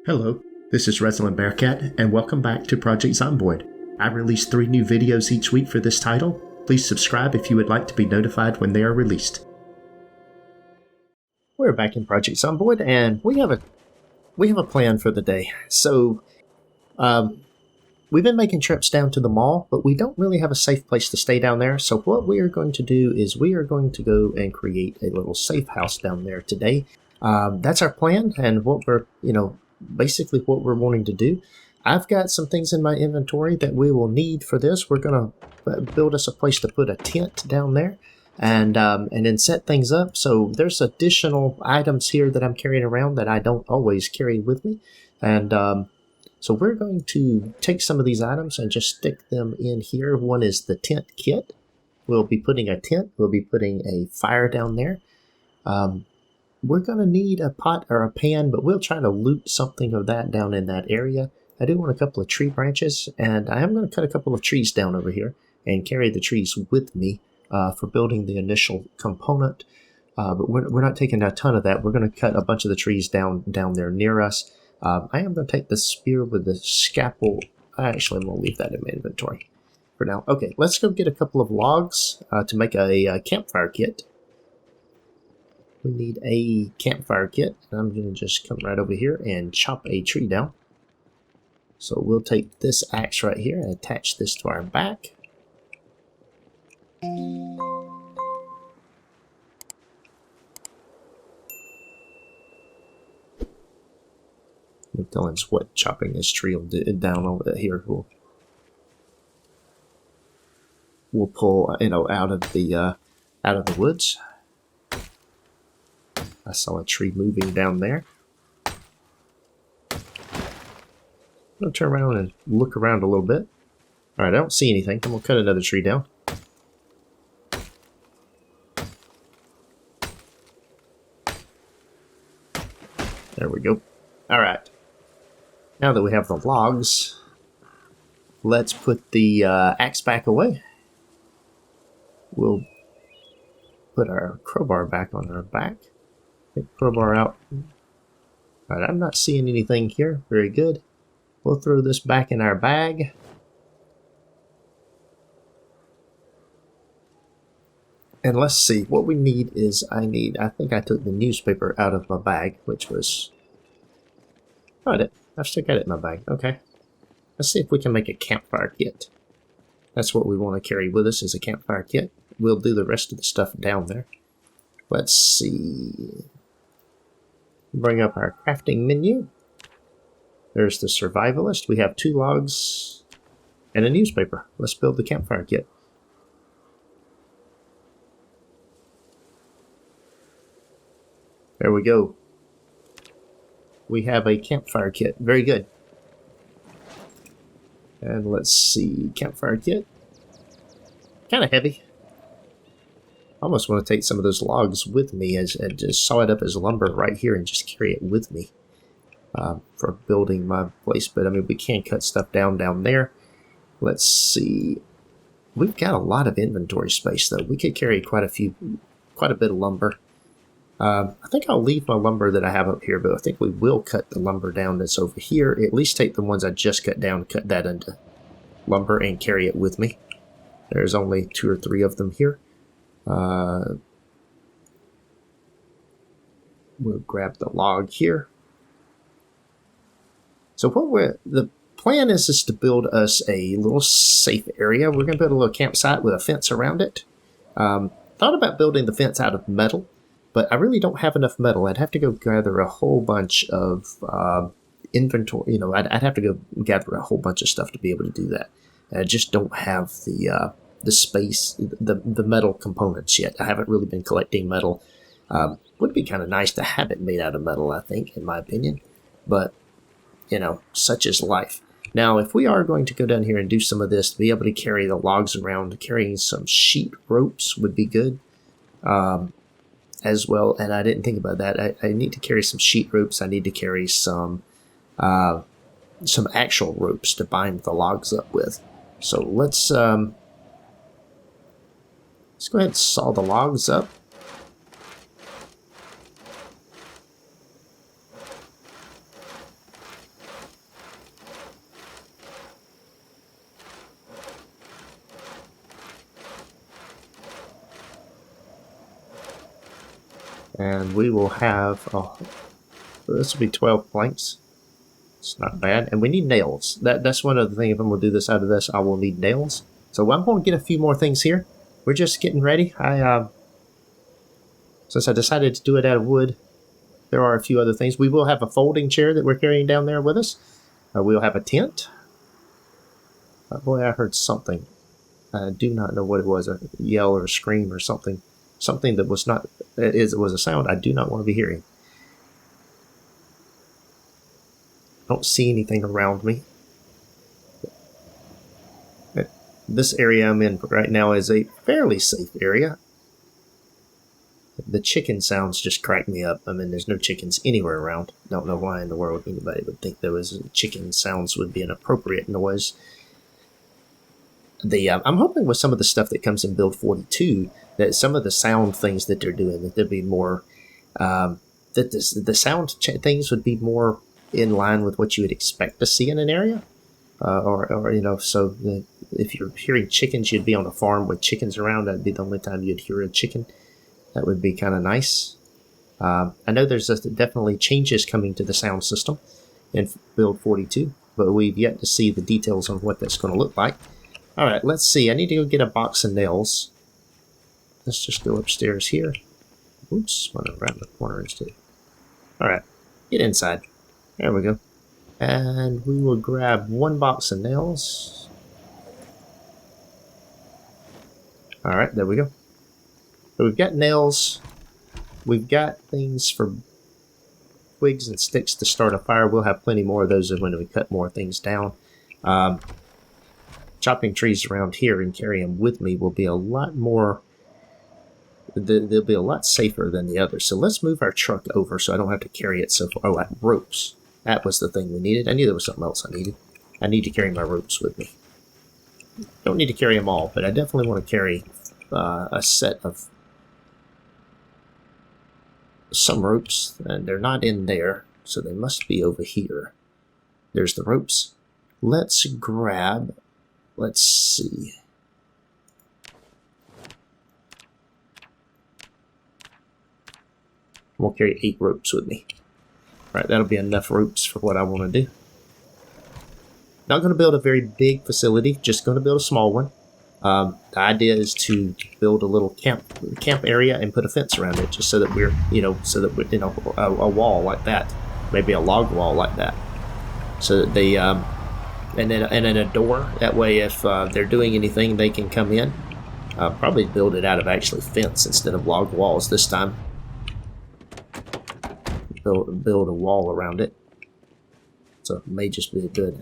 Hello, this is ResilanBearcat, and welcome back to Project Zomboid. I release 3 new videos each week for this title. Please subscribe if you would like to be notified when they are released. We're back in Project Zomboid, and we have a plan for the day. So, we've been making trips down to the mall, but we don't really have a safe place to stay down there. So what we are going to do is we are going to go and create a little safe house down there today. That's our plan, and what we're, basically what we're wanting to do. I've got some things in my inventory that we will need for this. We're going to build us a place to put a tent down there and then set things up. So there's additional items here that I'm carrying around that I don't always carry with me. And so we're going to take some of these items and just stick them in here. One is the tent kit. We'll be putting a tent. We'll be putting a fire down there. We're going to need a pot or a pan, but we'll try to loot something of that down in that area. I do want a couple of tree branches, and I am going to cut a couple of trees down over here and carry the trees with me for building the initial component. But we're not taking a ton of that. We're going to cut a bunch of the trees down there near us. I am going to take the spear with the scalpel. Actually, I'm going to leave that in my inventory for now. Okay, let's go get a couple of logs to make a campfire kit. We need a campfire kit. I'm going to just come right over here and chop a tree down. So we'll take this axe right here and attach this to our back. Dylan's what chopping this tree will do down over here. We'll pull out of the woods. I saw a tree moving down there. I'm going to turn around and look around a little bit. Alright, I don't see anything. I'm going to cut another tree down. There we go. Alright. Now that we have the logs, let's put the axe back away. We'll put our crowbar back on our back. Take the crowbar out. Alright, I'm not seeing anything here. Very good. We'll throw this back in our bag. And let's see, what we need is, I think I took the newspaper out of my bag, which was... Oh, I've still got it in my bag. Okay. Let's see if we can make a campfire kit. That's what we want to carry with us, is a campfire kit. We'll do the rest of the stuff down there. Let's see. Bring up our crafting menu. There's the survivalist. We have 2 logs and a newspaper. Let's build the campfire kit. There we go. We have a campfire kit. Very good. And let's see. Campfire kit. Kind of heavy. I almost want to take some of those logs with me and just saw it up as lumber right here and just carry it with me for building my place. But I mean, we can cut stuff down there. Let's see. We've got a lot of inventory space though. We could carry quite a bit of lumber. I think I'll leave my lumber that I have up here, but I think we will cut the lumber down that's over here. At least take the ones I just cut down, cut that into lumber and carry it with me. There's only 2 or 3 of them here. We'll grab the log here. So the plan is to build us a little safe area. We're going to build a little campsite with a fence around it. Thought about building the fence out of metal, but I really don't have enough metal. I'd have to go gather a whole bunch of inventory. I'd have to go gather a whole bunch of stuff to be able to do that. And I just don't have the space, the metal components yet. I haven't really been collecting metal. Would be kind of nice to have it made out of metal, I think, in my opinion. But, such is life. Now, if we are going to go down here and do some of this, to be able to carry the logs around, carrying some sheet ropes would be good as well. And I didn't think about that. I need to carry some sheet ropes. I need to carry some actual ropes to bind the logs up with. So let's go ahead and saw the logs up. And we will have, oh, this will be 12 planks. It's not bad. And we need nails. That's one other thing. If I'm going to do this out of this, I will need nails. So I'm going to get a few more things here. We're just getting ready. Since I decided to do it out of wood, there are a few other things. We will have a folding chair that we're carrying down there with us. We'll have a tent. Boy, I heard something. I do not know what it was. A yell or a scream or something. Something that was not... It was a sound I do not want to be hearing. Don't see anything around me. This area I'm in right now is a fairly safe area. The chicken sounds just crack me up. I mean, there's no chickens anywhere around. Don't know why in the world anybody would think there was chicken sounds would be an appropriate noise. I'm hoping with some of the stuff that comes in Build 42 that some of the sound things that they're doing, that there'd be more, that the sound things would be more in line with what you would expect to see in an area. Or you know, so if you're hearing chickens, you'd be on a farm with chickens around. That'd be the only time you'd hear a chicken. That would be kind of nice. I know there's definitely changes coming to the sound system in Build 42, but we've yet to see the details on what that's going to look like. All right, let's see. I need to go get a box of nails. Let's just go upstairs here. Oops, went around the corner instead. All right, get inside. There we go. And we will grab one box of nails. All right, there we go. So we've got nails. We've got things for twigs and sticks to start a fire. We'll have plenty more of those when we cut more things down. Chopping trees around here and carrying them with me will be a lot more... They'll be a lot safer than the others. So let's move our truck over so I don't have to carry it so far. Oh, ropes. That was the thing we needed. I knew there was something else I needed. I need to carry my ropes with me. Don't need to carry them all, but I definitely want to carry a set of some ropes. And they're not in there, so they must be over here. There's the ropes. Let's grab... Let's see. We'll carry 8 ropes with me. All right, that'll be enough ropes for what I want to do. Not going to build a very big facility, just going to build a small one. The idea is to build a little camp area and put a fence around it, just so that we're, a wall like that, maybe a log wall like that, so that they, and then a door. That way, if they're doing anything, they can come in. Probably build it out of actually fence instead of log walls this time. Build a wall around it. So it may just be a good...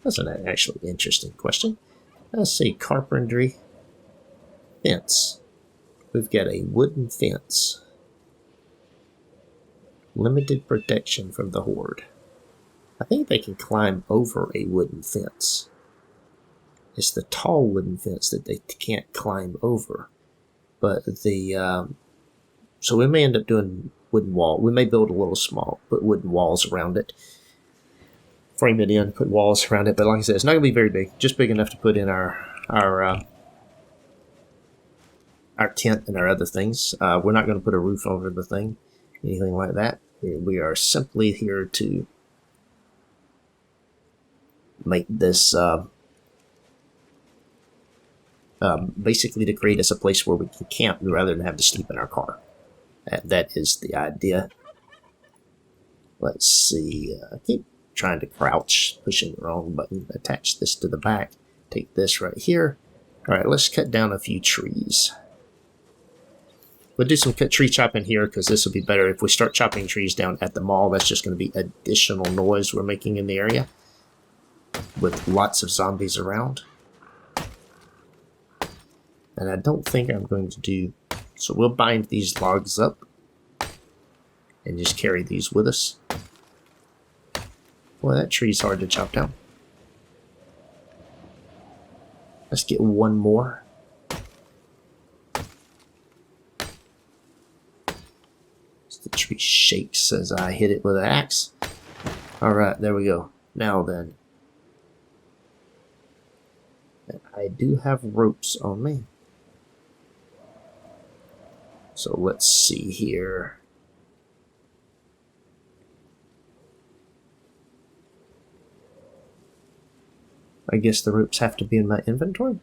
That's an actually interesting question. Let's see, carpentry. Fence. We've got a wooden fence. Limited protection from the horde. I think they can climb over a wooden fence. It's the tall wooden fence that they can't climb over. But the... so we may end up doing wooden wall. We may build a little small, put wooden walls around it. Frame it in, put walls around it. But like I said, it's not going to be very big. Just big enough to put in our tent and our other things. We're not going to put a roof over the thing, anything like that. We are simply here to make this basically to create us a place where we can camp rather than have to sleep in our car. That is the idea. Let's see. I keep trying to crouch, pushing the wrong button. Attach this to the back. Take this right here. All right, let's cut down a few trees. We'll do some tree chopping here because this will be better. If we start chopping trees down at the mall, that's just going to be additional noise we're making in the area with lots of zombies around. And I don't think I'm going to do... So we'll bind these logs up and just carry these with us. Boy, that tree's hard to chop down. Let's get one more. The tree shakes as I hit it with an axe. Alright, there we go. Now then. I do have ropes on me. So let's see here. I guess the ropes have to be in my inventory.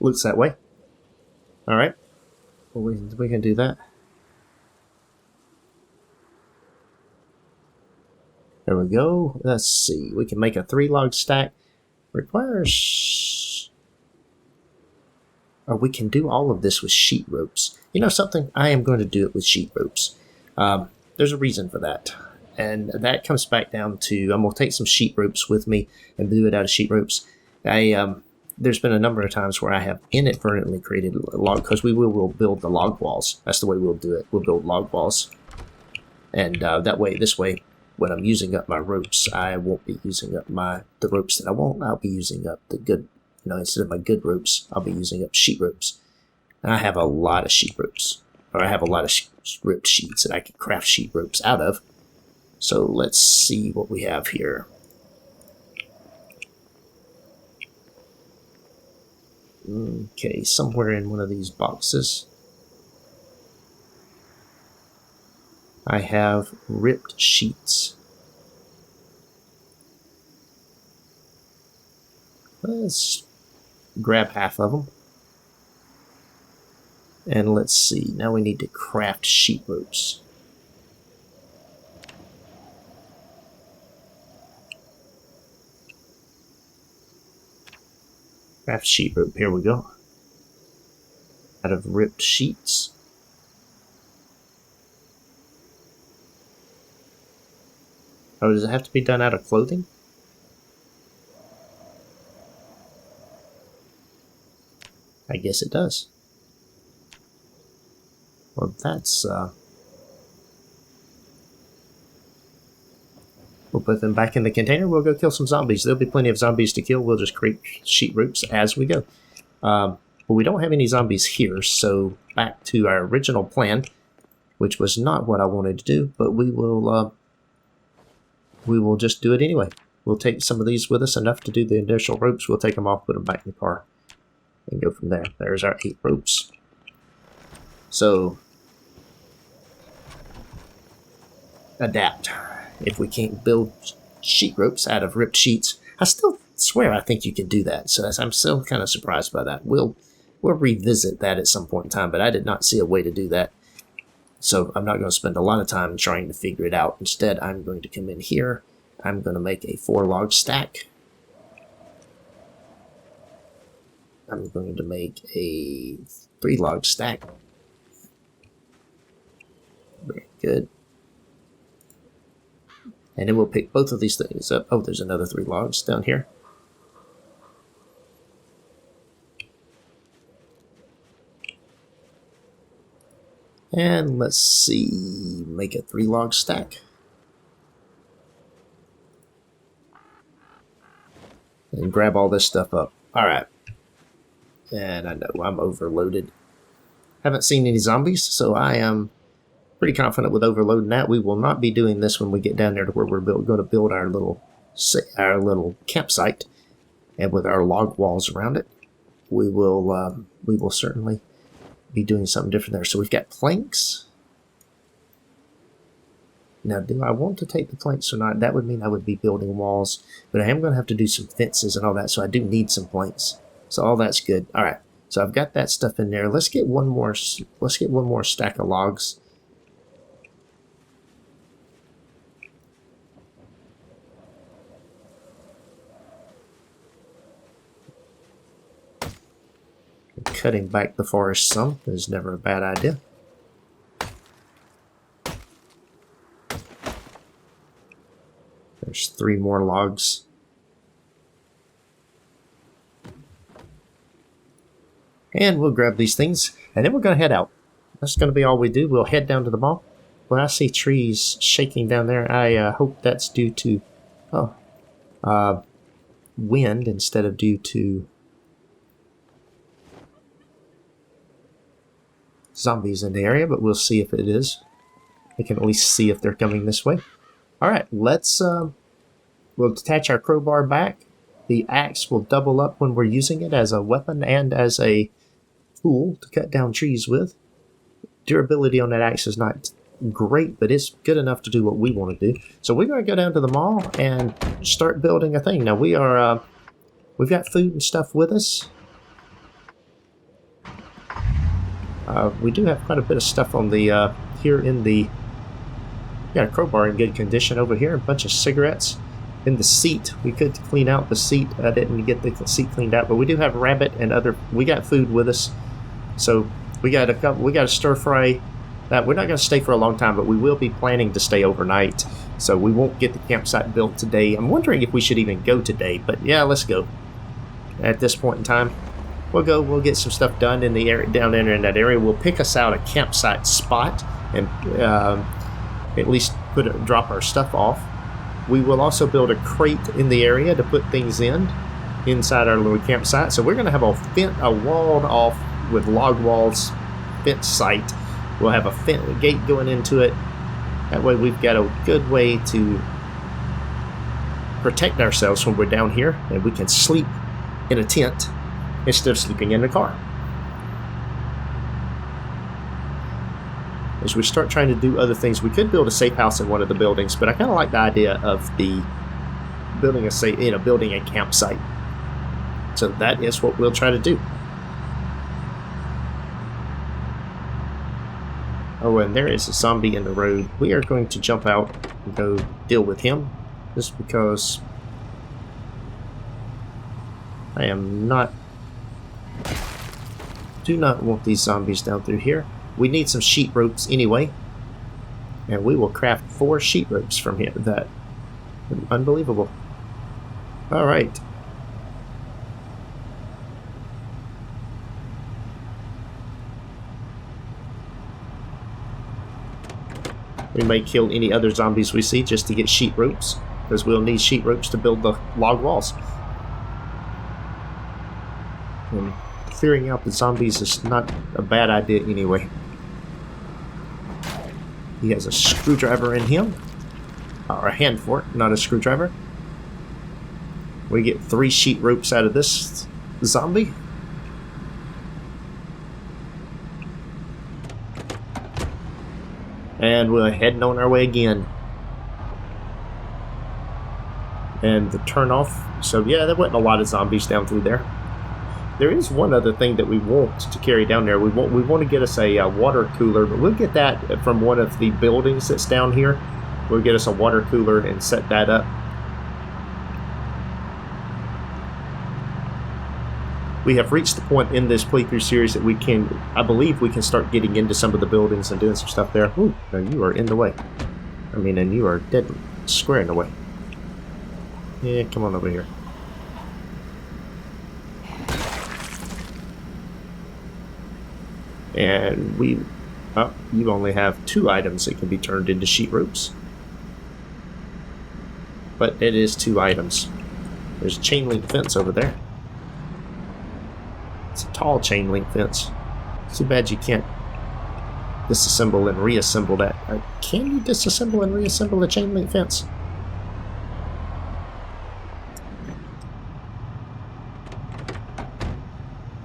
Looks that way. Alright. Well, we can do that. There we go. Let's see. We can make a 3-log stack. Requires... Or we can do all of this with sheet ropes. You know something? I am going to do it with sheet ropes. There's a reason for that. And that comes back down to... I'm going to take some sheet ropes with me and do it out of sheet ropes. There's been a number of times where I have inadvertently created a log... Because we'll build the log walls. That's the way we'll do it. We'll build log walls. And this way... When I'm using up my ropes, I won't be using up the ropes that I want. I'll be using up the good, instead of my good ropes, I'll be using up sheet ropes. And I have a lot of sheet ropes, or I have a lot of ripped sheets that I can craft sheet ropes out of. So let's see what we have here. Okay, somewhere in one of these boxes, I have ripped sheets. Let's grab half of them. And let's see, now we need to craft sheet ropes. Craft sheet rope, here we go. Out of ripped sheets. Oh, does it have to be done out of clothing? I guess it does. Well, that's, we'll put them back in the container. We'll go kill some zombies. There'll be plenty of zombies to kill. We'll just create sheet ropes as we go. But we don't have any zombies here, so back to our original plan, which was not what I wanted to do, but we will just do it anyway. We'll take some of these with us, enough to do the initial ropes. We'll take them off, put them back in the car, and go from there. There's our 8 ropes. So, adapt. If we can't build sheet ropes out of ripped sheets, I still swear I think you can do that. So I'm still kind of surprised by that. We'll revisit that at some point in time, but I did not see a way to do that. So I'm not going to spend a lot of time trying to figure it out. Instead, I'm going to come in here. I'm going to make a 4-log stack. I'm going to make a 3-log stack. Very good. And then we'll pick both of these things up. Oh, there's another 3 logs down here. And let's see, make a 3-log stack. And grab all this stuff up. Alright. And I know I'm overloaded. Haven't seen any zombies, so I am pretty confident with overloading that. We will not be doing this when we get down there to where we're going to build our little campsite, and with our log walls around it. We will certainly be doing something different there. So we've got planks. Now, do I want to take the planks or not? That would mean I would be building walls, but I am going to have to do some fences and all that, so I do need some planks. So all that's good. All right. So I've got that stuff in there. Let's get one more stack of logs. Cutting back the forest some is never a bad idea. There's 3 more logs. And we'll grab these things, and then we're going to head out. That's going to be all we do. We'll head down to the mall. When I see trees shaking down there, I hope that's due to wind instead of due to zombies in the area, but we'll see if it is. We can at least see if they're coming this way. Alright, let's we'll detach our crowbar back, The axe will double up when we're using it as a weapon and as a tool to cut down trees with. Durability on that axe is not great, but it's good enough to do what we want to do. So we're going to go down to the mall and start building a thing. Now we are, we've got food and stuff with us. We do have quite a bit of stuff on the, here in the, got a crowbar in good condition over here, a bunch of cigarettes. In the seat, we could clean out the seat. I didn't get the seat cleaned out, but we do have rabbit and other, we got food with us. So we got a couple, we got a stir fry. We're not going to stay for a long time, but we will be planning to stay overnight. So we won't get the campsite built today. I'm wondering if we should even go today, but yeah, let's go. At this point in time, we'll go, we'll get some stuff done in the area, down there in that area. We'll pick us out a campsite spot and at least drop our stuff off. We will also build a crate in the area to put things in inside our little campsite. So we're going to have a walled off with log walls fence site. We'll have a gate going into it. That way we've got a good way to protect ourselves when we're down here, and we can sleep in a tent instead of sleeping in the car. As we start trying to do other things, we could build a safe house in one of the buildings, but I kind of like the idea of the building a campsite. So that is what we'll try to do. Oh, and there is a zombie in the road. We are going to jump out and go deal with him, just because I do not want these zombies down through here. We need some sheet ropes anyway, and we will craft 4 sheet ropes from here. That unbelievable. All right. We may kill any other zombies we see just to get sheet ropes, because we'll need sheet ropes to build the log walls. And clearing out the zombies is not a bad idea anyway. He has a screwdriver in him, or a hand fork, not a screwdriver. We get 3 sheet ropes out of this zombie. And we're heading on our way again. And the turn off. So yeah, there wasn't a lot of zombies down through there. There is one other thing that we want to carry down there. We want to get us a water cooler, but we'll get that from one of the buildings that's down here. We'll get us a water cooler and set that up. We have reached the point in this playthrough series that we can, I believe we can start getting into some of the buildings and doing some stuff there. Ooh, no, you are in the way. And you are dead square in the way. Yeah, come on over here. And you only have 2 items that can be turned into sheet ropes. But it is 2 items. There's a chain link fence over there. It's a tall chain link fence. Too bad you can't disassemble and reassemble that. Can you disassemble and reassemble a chain link fence?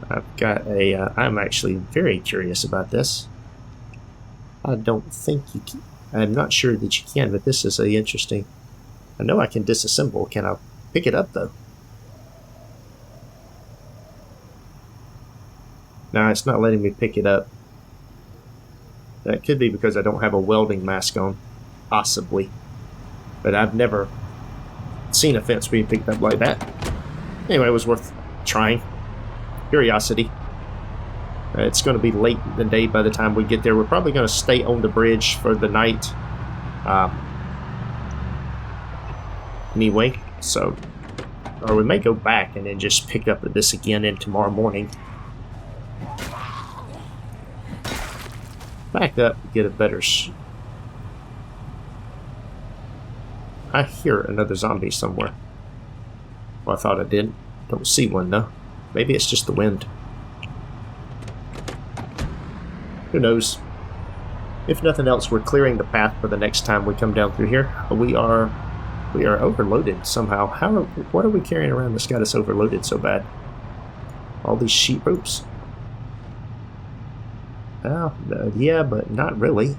I've got I'm actually very curious about this. I don't think you can. I'm not sure that you can, but this is interesting. I know I can disassemble. Can I pick it up, though? No, it's not letting me pick it up. That could be because I don't have a welding mask on. Possibly. But I've never seen a fence being picked up like that. Anyway, it was worth trying. Curiosity. It's going to be late in the day by the time we get there. We're probably going to stay on the bridge for the night. Anyway, so... Or we may go back and then just pick up this again in tomorrow morning. Back up, get a better... I hear another zombie somewhere. Well, I thought I did. Don't see one, though. Maybe it's just the wind. Who knows? If nothing else, we're clearing the path for the next time we come down through here. We are We are overloaded somehow. What are we carrying around that's got us overloaded so bad? All these sheet ropes? Well, yeah, but not really.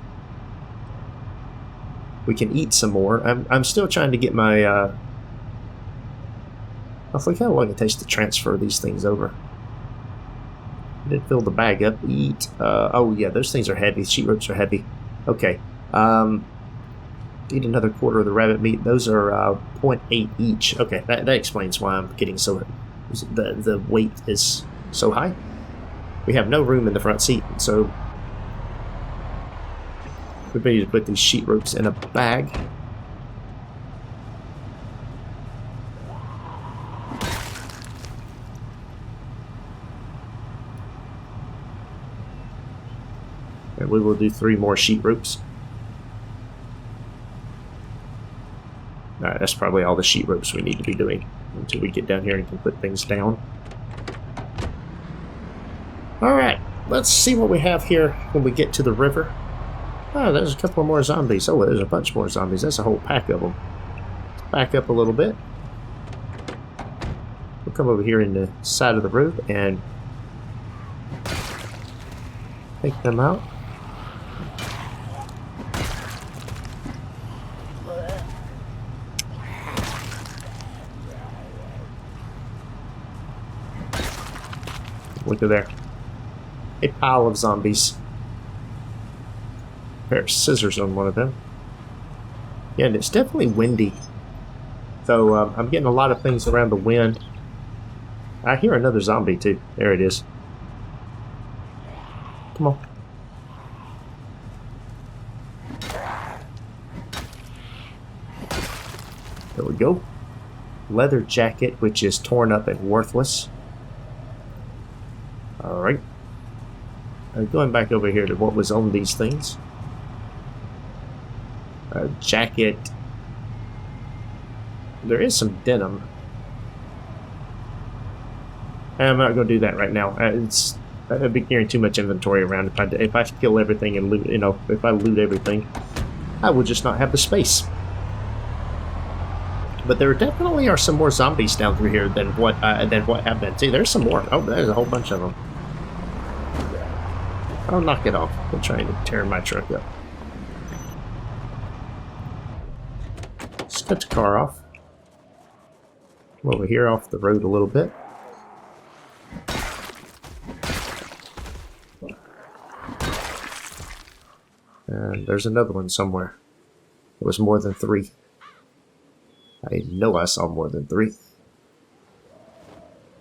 We can eat some more. I'm still trying to get my... I forgot how long it takes to transfer these things over. I did fill the bag up. Eat. Oh, yeah, those things are heavy. Sheet ropes are heavy. Okay. Eat another quarter of the rabbit meat. Those are 0.8 each. Okay, that explains why I'm getting so... The weight is so high. We have no room in the front seat, so... we're ready to put these sheet ropes in a bag. And we will do 3 more sheet ropes. Alright, that's probably all the sheet ropes we need to be doing until we get down here and can put things down. Alright, let's see what we have here when we get to the river. Oh, there's a couple more zombies. Oh, there's a bunch more zombies. That's a whole pack of them. Let's back up a little bit. We'll come over here in the side of the road and take them out. Look at there. A pile of zombies. A pair of scissors on one of them. Yeah, and it's definitely windy. So I'm getting a lot of things around the wind. I hear another zombie too. There it is. Come on. There we go. Leather jacket, which is torn up and worthless. Alright. Going back over here to what was on these things. Jacket. There is some denim. I'm not going to do that right now. I'd be carrying too much inventory around. If I kill everything and loot, if I loot everything, I will just not have the space. But there definitely are some more zombies down through here than what have been. See, there's some more. Oh, there's a whole bunch of them. I'll knock it off. I'm trying to tear my truck up. Let's cut the car off. Come over here off the road a little bit. And there's another one somewhere. It was more than 3. I know I saw more than 3.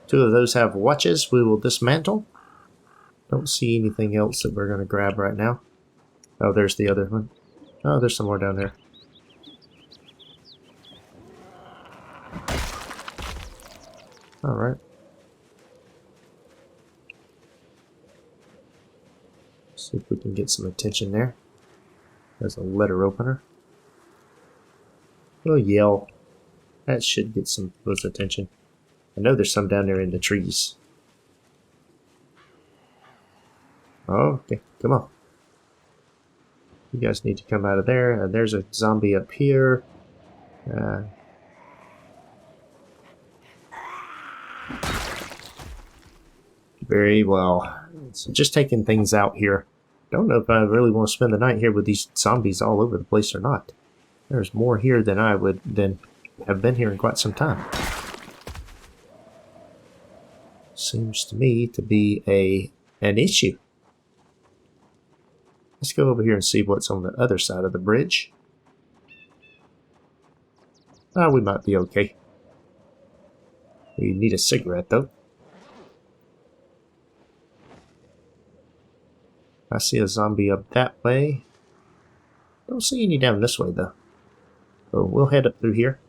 2 of those have watches we will dismantle. Don't see anything else that we're going to grab right now. Oh, there's the other one. Oh, there's some more down there. Alright. See if we can get some attention there. There's a letter opener. We'll yell. That should get some close attention. I know there's some down there in the trees. Oh, okay, come on. You guys need to come out of there. There's a zombie up here. Very well. So just taking things out here. Don't know if I really want to spend the night here with these zombies all over the place or not. There's more here than I would have been here in quite some time. Seems to me to be an issue. Let's go over here and see what's on the other side of the bridge. Ah, we might be okay. We need a cigarette, though. I see a zombie up that way. Don't see any down this way, though. So we'll head up through here.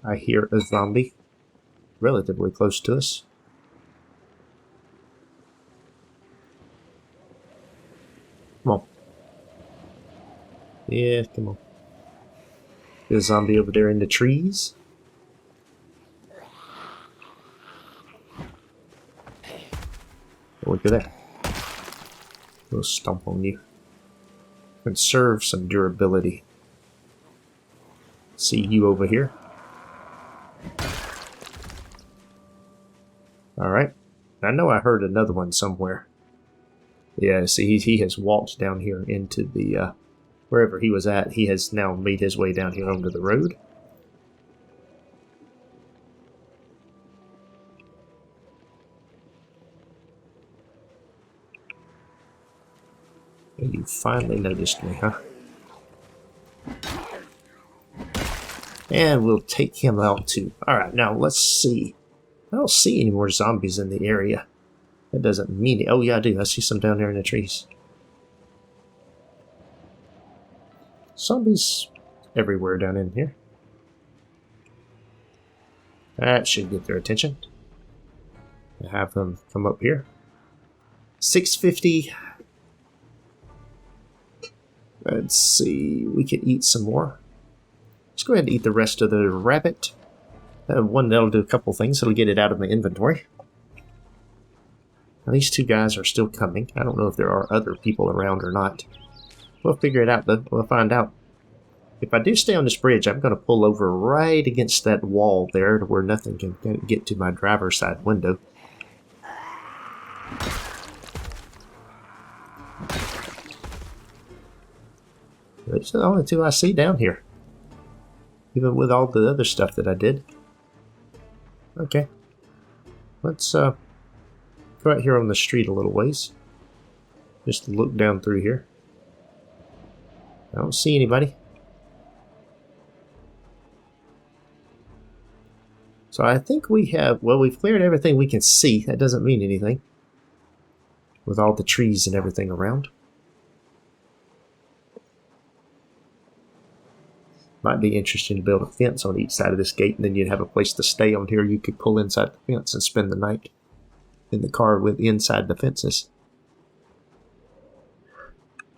I hear a zombie relatively close to us. Come on. Yeah, come on. There's a zombie over there in the trees. Look at that. We'll stomp on you. conserve some durability. See you over here. Alright. I know I heard another one somewhere. Yeah, see, he has walked down here into the, wherever he was at. He has now made his way down here onto the road. You finally noticed me, huh? And we'll take him out too. Alright, now let's see. I don't see any more zombies in the area. That doesn't mean it. Oh yeah, I do. I see some down there in the trees. Zombies everywhere down in here. That should get their attention. I'll have them come up here. 650. Let's see. We can eat some more. Let's go ahead and eat the rest of the rabbit. One that'll do a couple things. It'll get it out of my inventory. Now, these two guys are still coming. I don't know if there are other people around or not. We'll figure it out, though. We'll find out. If I do stay on this bridge, I'm going to pull over right against that wall there to where nothing can get to my driver's side window. Those are the only two I see down here. Even with all the other stuff that I did. Okay. Let's go out here on the street a little ways. Just look down through here. I don't see anybody. So I think we have, well, we've cleared everything we can see. That doesn't mean anything. With all the trees and everything around. Might be interesting to build a fence on each side of this gate, and then you'd have a place to stay on here. You could pull inside the fence and spend the night in the car with inside the fences.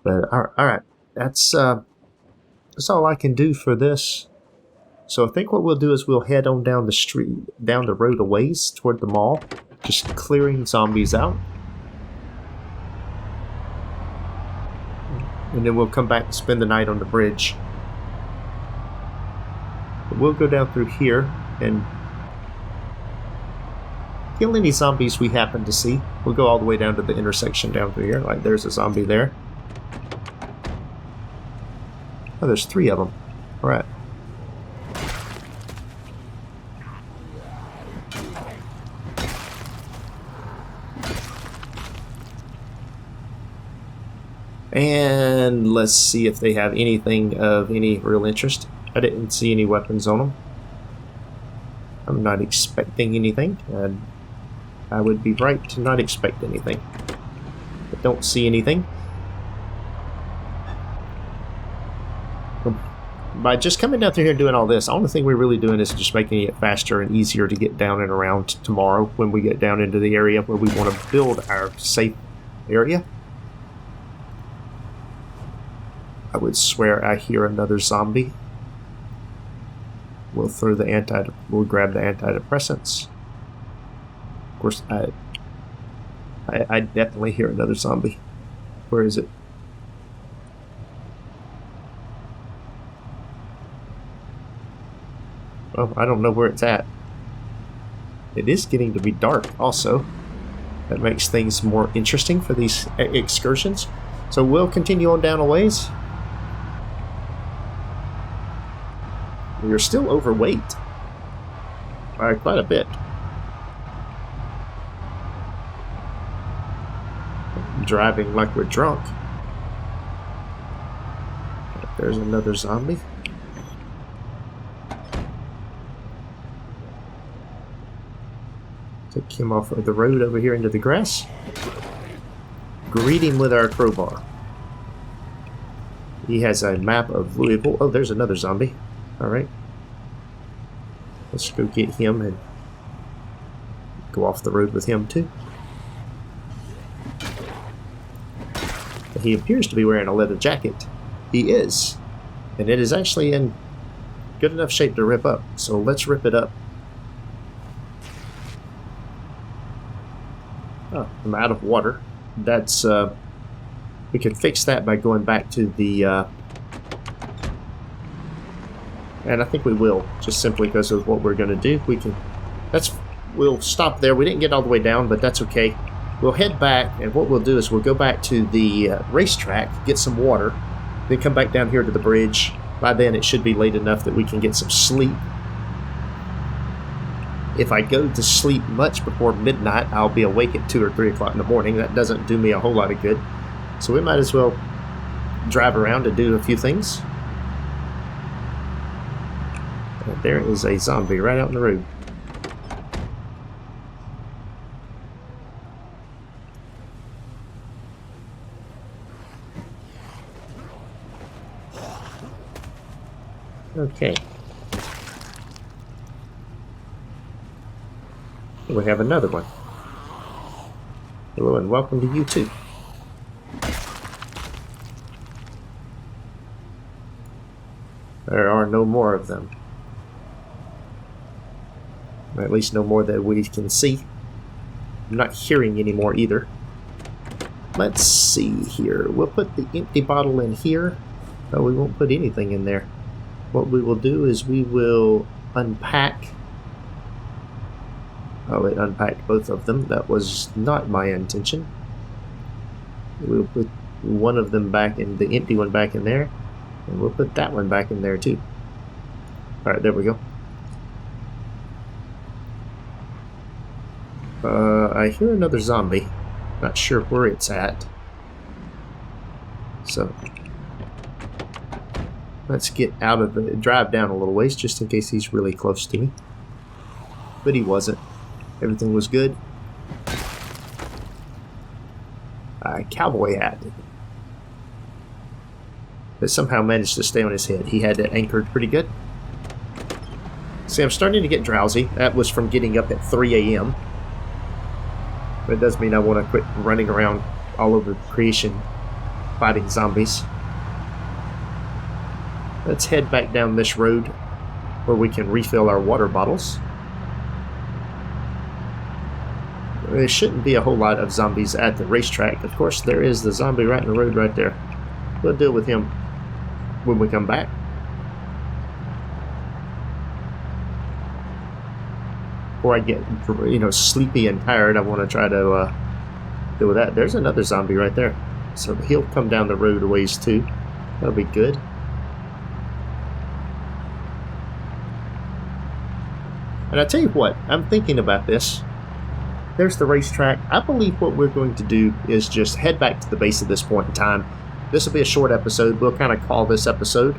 But alright, that's all I can do for this. So I think what we'll do is we'll head on down the street, down the road a ways toward the mall, just clearing zombies out. And then we'll come back and spend the night on the bridge. We'll go down through here and kill any zombies we happen to see. We'll go all the way down to the intersection down through here. Like, there's a zombie there. Oh, there's 3 of them. All right. And let's see if they have anything of any real interest. I didn't see any weapons on them. I'm not expecting anything, and I would be right to not expect anything. I don't see anything. By just coming down through here and doing all this, the only thing we're really doing is just making it faster and easier to get down and around tomorrow when we get down into the area where we want to build our safe area. I would swear I hear another zombie. We'll throw the we'll grab the antidepressants. Of course, I definitely hear another zombie. Where is it? Well, I don't know where it's at. It is getting to be dark also. That makes things more interesting for these excursions. So we'll continue on down a ways. We are still overweight by quite a bit. Driving like we're drunk. There's another zombie. Take him off of the road over here into the grass. Greet him with our crowbar. He has a map of Louisville. Oh, there's another zombie. Alright. Let's go get him and go off the road with him too. He appears to be wearing a leather jacket. He is. And it is actually in good enough shape to rip up. So let's rip it up. Oh, I'm out of water. That's We could fix that by going back to the... and I think we will, just simply because of what we're going to do. We can... We'll stop there. We didn't get all the way down, but that's okay. We'll head back, and what we'll do is we'll go back to the racetrack, get some water, then come back down here to the bridge. By then, it should be late enough that we can get some sleep. If I go to sleep much before midnight, I'll be awake at 2 or 3 o'clock in the morning. That doesn't do me a whole lot of good. So we might as well drive around and do a few things. And there is a zombie right out in the road. Okay. We have another one. Hello and welcome to you too. There are no more of them. Or at least no more that we can see. I'm not hearing any more either. Let's see here. We'll put the empty bottle in here. No, we won't put anything in there. What we will do is we will unpack. Oh, it unpacked both of them. That was not my intention. We'll put one of them back in, the empty one back in there. And we'll put that one back in there too. Alright, there we go. I hear another zombie. Not sure where it's at. So let's get out of the... drive down a little ways just in case he's really close to me. But he wasn't. Everything was good. Cowboy hat. But somehow managed to stay on his head. He had it anchored pretty good. See, I'm starting to get drowsy. That was from getting up at 3 a.m. But it does mean I want to quit running around all over creation fighting zombies. Let's head back down this road where we can refill our water bottles. There shouldn't be a whole lot of zombies at the racetrack. Of course, there is the zombie right in the road right there. We'll deal with him when we come back. Before I get, sleepy and tired, I want to try to deal with that. There's another zombie right there. So he'll come down the road a ways too. That'll be good. And I tell you what, I'm thinking about this. There's the racetrack. I believe what we're going to do is just head back to the base at this point in time. This will be a short episode. We'll kind of call this episode.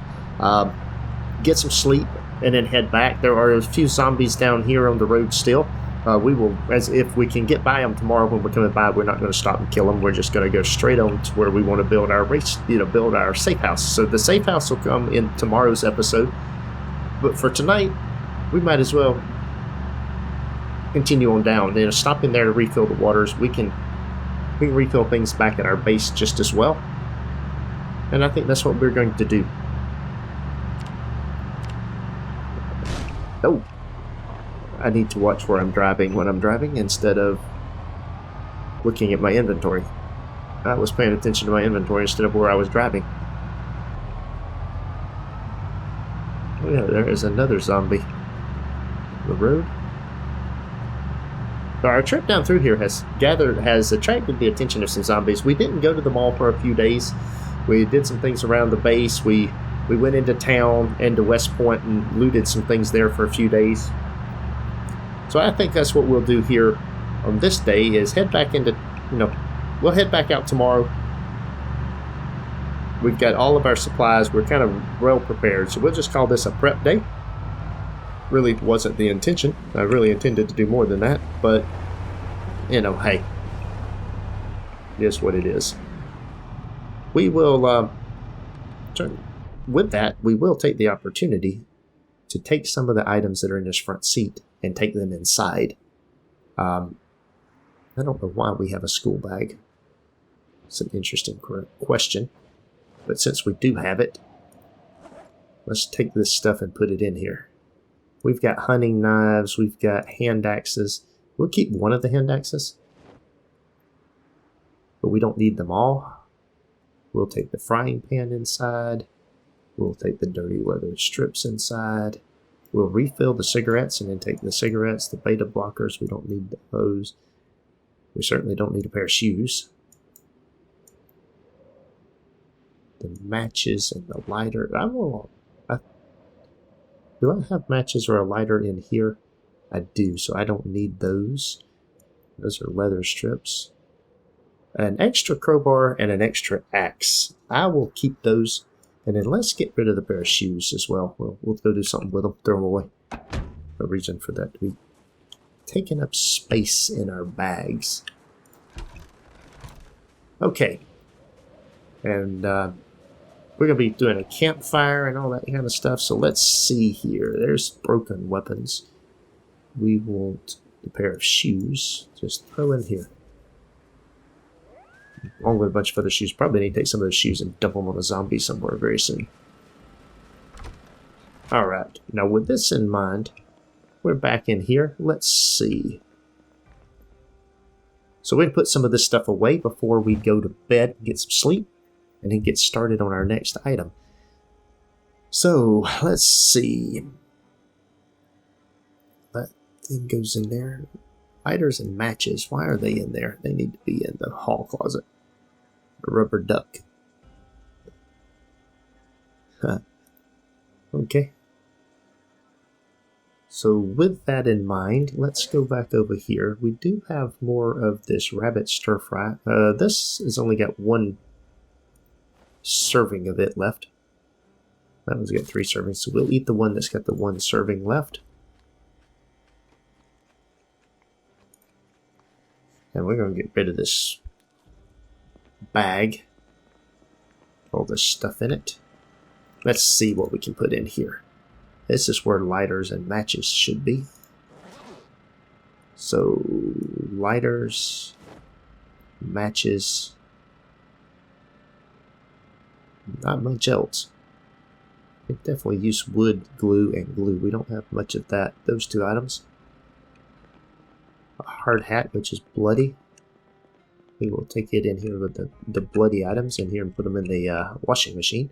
Get some sleep and then head back. There are a few zombies down here on the road still. We will, as if we can get by them tomorrow when we're coming by, we're not going to stop and kill them. We're just going to go straight on to where we want to build our build our safe house. So the safe house will come in tomorrow's episode. But for tonight, we might as well continue on down. Stop in there to refill the waters. We can refill things back at our base just as well. And I think that's what we're going to do. Oh, I need to watch where I'm driving when I'm driving instead of looking at my inventory. I was paying attention to my inventory instead of where I was driving. Oh yeah, there is another zombie on the road. So our trip down through here has attracted the attention of some zombies. We didn't go to the mall for a few days. We did some things around the base. We went into town and to West Point and looted some things there for a few days. So I think that's what we'll do here on this day is head back into, we'll head back out tomorrow. We've got all of our supplies. We're kind of well prepared. So we'll just call this a prep day. Really wasn't the intention. I really intended to do more than that. But, hey, it is what it is. We will, with that, we will take the opportunity to take some of the items that are in this front seat and take them inside. I don't know why we have a school bag. It's an interesting question. But since we do have it, let's take this stuff and put it in here. We've got hunting knives. We've got hand axes. We'll keep one of the hand axes. But we don't need them all. We'll take the frying pan inside. We'll take the dirty leather strips inside. We'll refill the cigarettes and then take the cigarettes, the beta blockers. We don't need those. We certainly don't need a pair of shoes. The matches and the lighter. Do I have matches or a lighter in here? I do, so I don't need those. Those are leather strips. An extra crowbar and an extra axe. I will keep those. And then let's get rid of the pair of shoes as well. We'll go do something with them. Throw them away. No reason for that to be taking up space in our bags. Okay. And we're going to be doing a campfire and all that kind of stuff. So let's see here. There's broken weapons. We want a pair of shoes. Just throw in here. Along with a bunch of other shoes. Probably need to take some of those shoes and dump them on a zombie somewhere very soon. Alright. Now with this in mind, we're back in here. Let's see. So we're going to put some of this stuff away before we go to bed and get some sleep. And then get started on our next item. So, let's see. That thing goes in there. Lighters and matches. Why are they in there? They need to be in the hall closet. A rubber duck. Huh. Okay. So with that in mind, let's go back over here. We do have more of this rabbit stir fry. This has only got one serving of it left. That one's got 3 servings, so we'll eat the one that's got the 1 serving left. And we're going to get rid of this bag. All this stuff in it. Let's see what we can put in here. This is where lighters and matches should be. So, lighters, matches, not much else. We definitely use wood, glue, and glue. We don't have much of that. Those 2 items. A hard hat, which is bloody. We will take it in here with the bloody items in here and put them in the washing machine.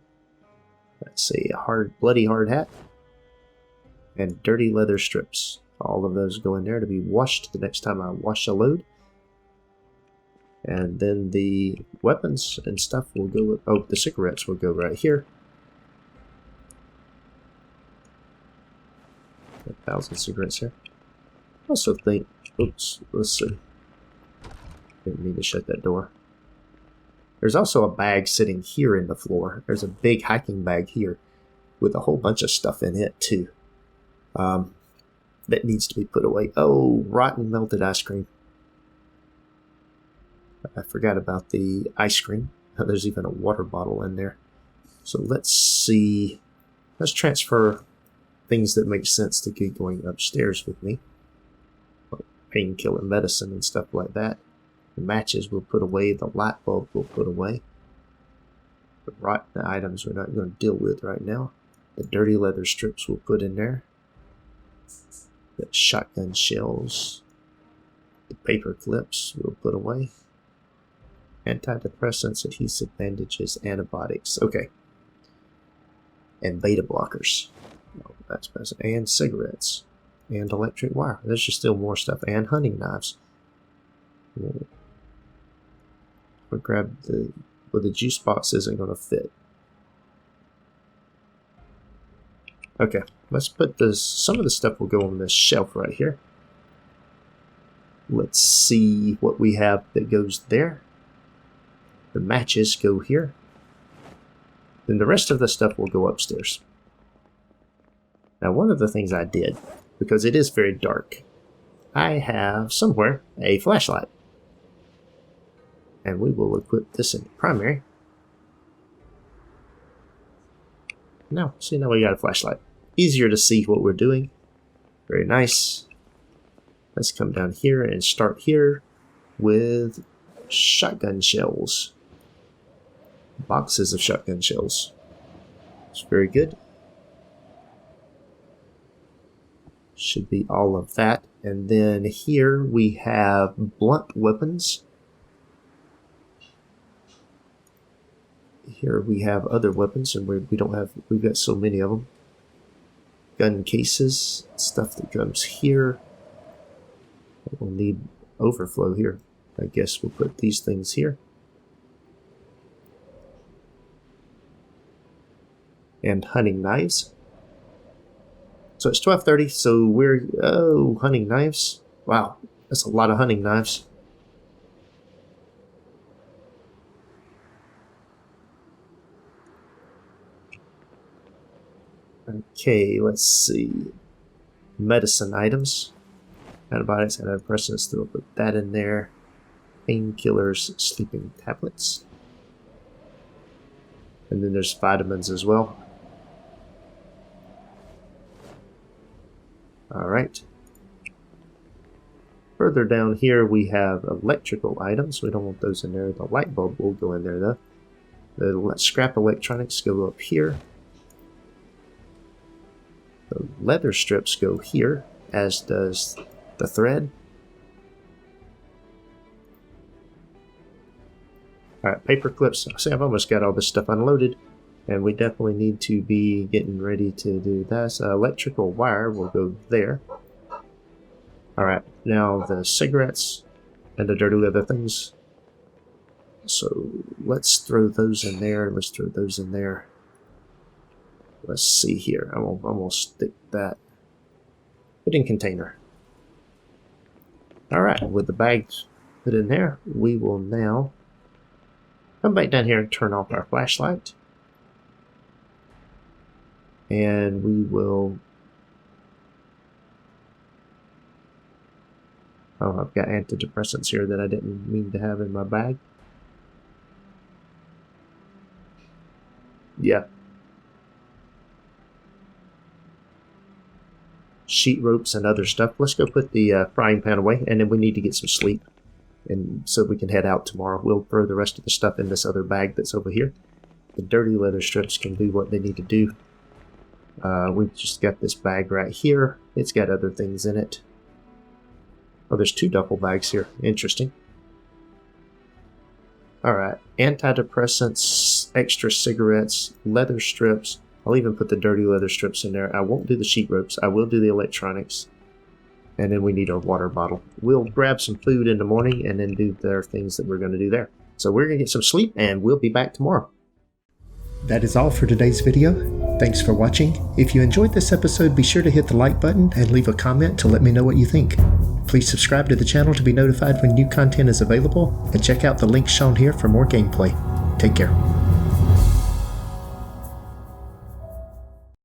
Let's see, a bloody hard hat. And dirty leather strips. All of those go in there to be washed the next time I wash a load. And then the weapons and stuff will go with, oh, the cigarettes will go right here. 1,000 cigarettes here. I also think, oops, let's see. Didn't mean to shut that door. There's also a bag sitting here in the floor. There's a big hiking bag here with a whole bunch of stuff in it too. That needs to be put away. Oh, rotten melted ice cream. I forgot about the ice cream. There's even a water bottle in there. So let's see. Let's transfer things that make sense to keep going upstairs with me. Like painkiller medicine and stuff like that. The matches we'll put away. The light bulb we'll put away. The rotten items we're not going to deal with right now. The dirty leather strips we'll put in there. The shotgun shells. The paper clips we'll put away. Antidepressants, adhesive bandages, antibiotics. Okay. And beta blockers. Oh, that's present. And cigarettes. And electric wire. There's just still more stuff. And hunting knives. We'll grab the... Well, the juice box isn't going to fit. Okay. Let's put this... Some of the stuff will go on this shelf right here. Let's see what we have that goes there. The matches go here. Then the rest of the stuff will go upstairs. Now, one of the things I did, because it is very dark, I have somewhere a flashlight. And we will equip this in the primary. Now, see, now we got a flashlight. Easier to see what we're doing. Very nice. Let's come down here and start here with shotgun shells. Boxes of shotgun shells. It's very good. Should be all of that. And then here we have blunt weapons. Here we have other weapons, and we've got so many of them. Gun cases, stuff that comes here. We'll need overflow here. I guess we'll put these things here. And hunting knives. So it's 12:30, so we're... Oh, hunting knives. Wow, that's a lot of hunting knives. Okay, let's see. Medicine items. Antibiotics, antidepressants, so we'll put that in there. Painkillers, sleeping tablets. And then there's vitamins as well. Alright. Further down here we have electrical items. We don't want those in there. The light bulb will go in there though. The scrap electronics go up here. The leather strips go here, as does the thread. Alright, paper clips. See, I've almost got all this stuff unloaded, and we definitely need to be getting ready to do this. Electrical wire will go there. Alright, now the cigarettes and the dirty leather things. So let's throw those in there. Let's throw those in there. Let's see here. I'm gonna stick that. Put in container. Alright, with the bags put in there, we will now come back down here and turn off our flashlight. And we will... Oh, I've got antidepressants here that I didn't mean to have in my bag. Yeah. Sheet ropes and other stuff. Let's go put the frying pan away, and then we need to get some sleep, and so we can head out tomorrow. We'll throw the rest of the stuff in this other bag that's over here. The dirty leather strips can do what they need to do. We've just got this bag right here. It's got other things in it. Oh, there's 2 duffel bags here. Interesting. Alright, antidepressants, extra cigarettes, leather strips. I'll even put the dirty leather strips in there. I won't do the sheet ropes. I will do the electronics. And then we need a water bottle. We'll grab some food in the morning and then do the things that we're going to do there. So we're going to get some sleep, and we'll be back tomorrow. That is all for today's video. Thanks for watching. If you enjoyed this episode, be sure to hit the like button and leave a comment to let me know what you think. Please subscribe to the channel to be notified when new content is available, and check out the link shown here for more gameplay. Take care.